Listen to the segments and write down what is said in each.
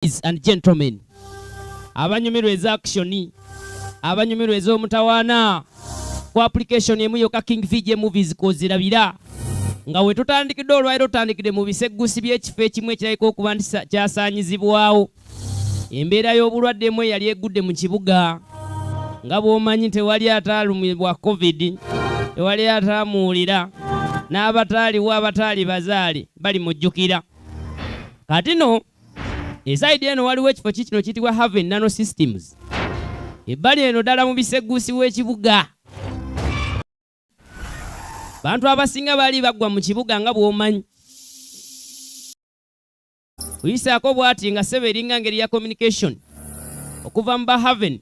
ladies and gentlemen, abanyumirwa eza action, abanyumirwa eza omutawaana ku application emu yokka KEVO movies kozirabira nga we tutandikidde olwairo tutandikidde mu biseggusi by'ekifo ekimu ekirabika okuba nti kyasaanyizibwawo. Embeera y'obulwadde emu yali egudde mu kibuga nga bw'omanyi tewali ataalumibwa covid, tewali ataamuwulira, n'abataaliwo abataali bazaale bali mujjukira. Kati no esaidi eno waliwo ekifo kikino kitibwa Haven Nano Systems. Ebbali eno ddala mu biseggusi w'ekibuga. Bantu abasinga bali bagwa mu kibuga nga bw'omanyi. Kuyisaako bw'ati nga ssebo eringa ngeri ya communication okuva mu Haven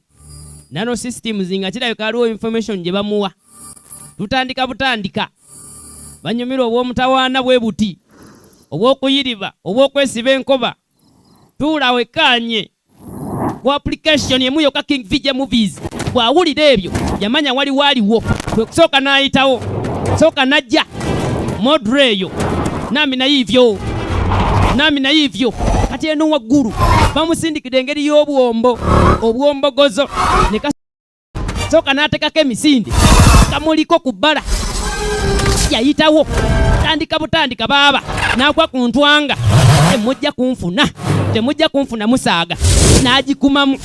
Nano Systems nga kirabika waliwo information gye bamuwa. Tutandika butandika. Banyumirwa obw'omutawaana bwe buti, obw'okuyiriba, obw'okwesiba enkoba. Tuula wekkaanye ku application emu yokka KEVO movies. Bw'awulira ebyo yamanya waliwo aliwo. Kwe kusooka n'ayitawo, sooka najja modre eyo nami naye ivyo kati eno waggulu bamusindikidde engeri y'obwombo obwombogozo ne kasooka n'atekako emisinde kamuliko ku bbala. Yayitawo tandika butandika baaba n'agwa ku ntwanga. Temujja kunfuna musaaga n'agikumamu.